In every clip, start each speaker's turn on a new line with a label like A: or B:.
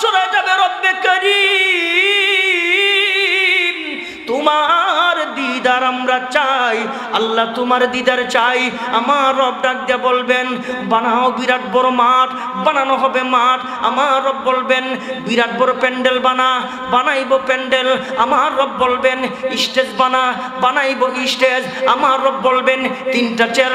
A: সরে যাবে, রব্বে কারীম তোমার দিদার আমরা চাই, আল্লাহ তোমার দিদার চাই। আমার রব ডাক দিয়ে বলবেন বানাও বিরাট বড় মাঠ, বানানো হবে মাঠ। আমার রব বলবেন বিরাট বড় প্যান্ডেল বানাইব প্যান্ডেল। আমার রব বলবেন স্টেজ বানাইব স্টেজ। আমার রব বলবেন 3টা চেয়ার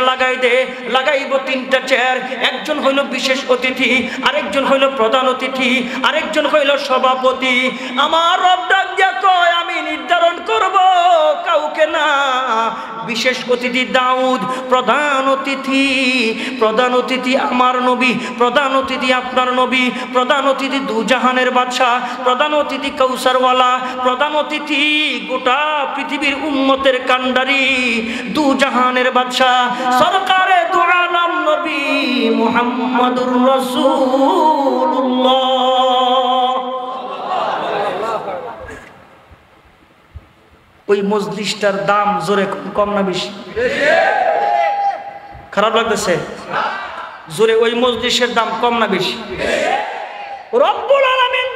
A: লাগাইব 3টা চেয়ার। একজন হইল বিশেষ অতিথি, আরেকজন হইল প্রধান অতিথি, আরেকজন হইল সভাপতি। আমার রব ডাক দিয়া কয় আমি নির্ধারণ করব কাউকে না, বিশেষ অতিথি দাউদ, প্রধান অতিথি আমার নবী, প্রধান অতিথি আপনার নবী, প্রধান অতিথি দুজাহানের বাদশা, প্রধান অতিথি কৌসারওয়ালা, প্রধান অতিথি গোটা পৃথিবীর উম্মতের কান্ডারি, দুজাহানের বাদশা সরকারে দু আলম নবী মুহাম্মাদুর রাসূলুল্লাহ। ওই মজলিসটার দাম জোরে কম না বেশি? খারাপ লাগতেছে? জোরে ওই মজলিসের দাম কম না বেশি? রব্বুল আলামিন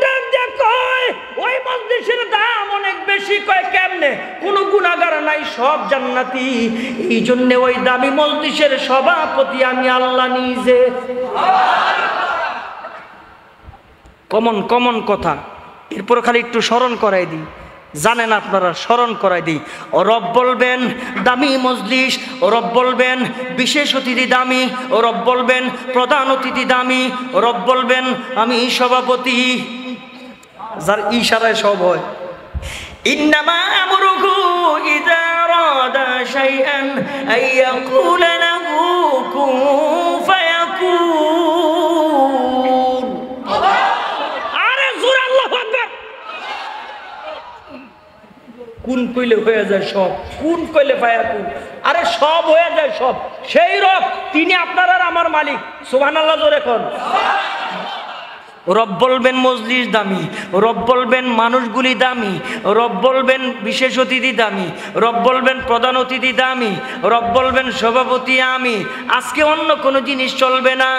A: কয় ওই মজলিসের দাম অনেক বেশি। কয় কেমনে? কোনো গুনাহগার নাই, সব জান্নাতি। এই জন্য ওই দামি মজলিসের সভাপতি আমি আল্লাহ নিজে। কমন কথা। এরপর খালি একটু স্মরণ করাই দিই, জানেন আপনারা, স্মরণ করাই দিই। ও রব বলবেন দামি মজলিস, ও রব বলবেন বিশেষ অতিথি দামি, ও রব বলবেন প্রধান অতিথি দামি, ও রব বলবেন আমি সভাপতি। যার ইশারায় সব হয়। ইন্নামা আমরুহু ইযা আরাদা শাইআন আইয়াকুলা লাহু কুন ফায়াকুন। আরে জোরে আল্লাহু আকবার। কোন কইলে হয়ে যায় সব, কোন কইলে ফায়াকুন। আরে সব হয়ে যায় সব। সেই রব, তিনি আপনার আর আমার মালিক। সুবহানাল্লাহ জোরে কোন। রব বলবেন মজলিস দামি, রব বলবেন মানুষগুলি দামি, রব বলবেন বিশেষ অতিথি দামি, রব বলবেন প্রধান অতিথি দামি, রব বলবেন সভাপতি আমি। আজকে অন্য কোনো জিনিস চলবে না,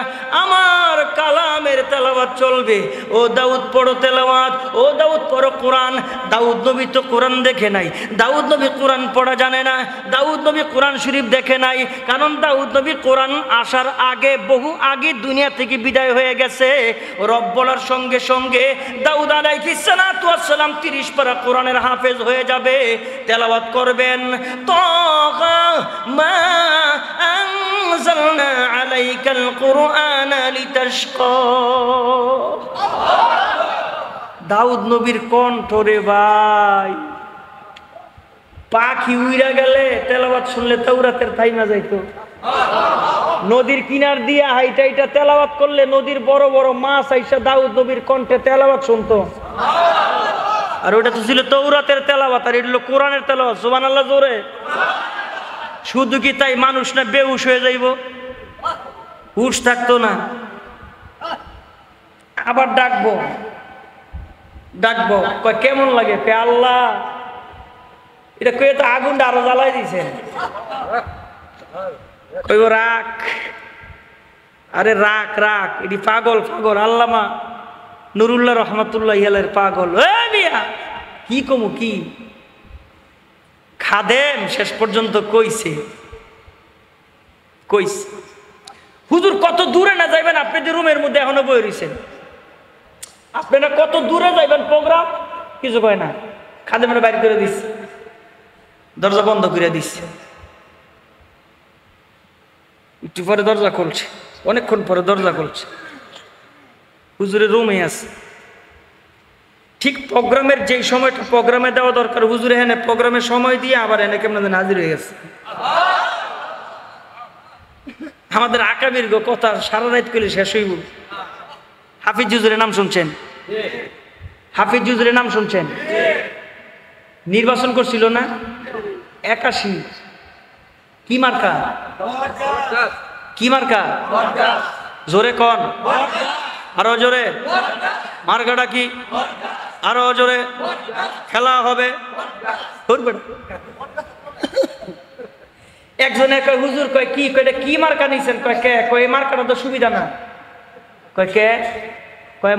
A: আমার কালামের তেলাওয়াত চলবে। ও দাউদ পড়ো তেলাওয়াত, ও দাউদ পড়ো কোরআন। দাউদ নবী তো কোরআন দেখে নাই, দাউদ নবী কোরআন পড়া জানে না, দাউদ নবী কোরআন শরীফ দেখে নাই। কারণ দাউদ নবী কোরআন আসার আগে, বহু আগে দুনিয়া থেকে বিদায় হয়ে গেছে। রব বলার সঙ্গে সঙ্গে দাউদ আলাইহিস সালাতু ওয়াস সালাম 30 পারা কোরআনের হাফেজ হয়ে যাবে। তেলাওয়াত করবেন তাগা মা আনজালনা আলাইকাল কুরআনা লিতাশকা। দাউদ নবীর কণ্ঠ রে ভাই, পাখি উইরা গেলে তেলাওয়াত শুনলে তাওরাতের থাইমা যাইতো। নদীর কিনার দিয়া হাইটা তেলাওয়াত করলে নদীর বড় বড় মাছ আইসা দাউদ নবীর কণ্ঠে তেলাওয়াত শুনতো। আর ওটা তো ছিল তাওরাতের তেলাওয়াত, আর এটা হলো কোরআনের তেলাওয়াত। সুবহানাল্লাহ জোরে। শুধু কি তাই মানুষ না বেহুশ হয়ে যাইব? হুশ থাকতো না। আবার ডাকবো কয় কেমন লাগে? পে আল্লাহ, এটা কয়ে তো আগুনটা আরো জ্বালাই দিছেন। কইব রাখ, আরে রাখ। এটি পাগল। আল্লামা নুরুল্লাহ রহমাতুল্লাহ আলাইহির পাগল। মিয়া কি কমু কি? খাদেম শেষ পর্যন্ত কইছে হুজুর কত দূরে না যাইবেন, আপনি যে রুমের মধ্যে এখনো বই রইছেন, আপনারা কত দূরে যাইবেন প্রোগ্রাম কিছু কয় না। খাদেমের বাইরে করে দিচ্ছে, দরজা বন্ধ করে দিচ্ছে। একটু পরে দরজা খুলছে, অনেকক্ষণ পরে দরজা খুলছে, হুজুরের রুমে আছে। ঠিক প্রোগ্রামের যেই সময়টা প্রোগ্রামে দেওয়া দরকার, হুজুর এখানে প্রোগ্রামের সময় দিয়ে আবার এনে কেমন হাজির হয়ে গেছে। আমাদের আকাবির কথা সারা রাত করলে শেষ হইব। হাফিজ হুজুরের নাম শুনছেন? হাফিজ হুজুরের নাম শুনছেন? নির্বাচন করছিল না 81? কি মার্কা? কি মার্কা? জোরে কন, আরো জোরে। মার্কাটা কি? আরো জোরে। খেলা হবে। একজনে কয় হুজুর, কয় কি? কয় কি মার্কা নিছেন? কয় কে? কয় এই মার্কাটা তো সুবিধা না। কয় কে?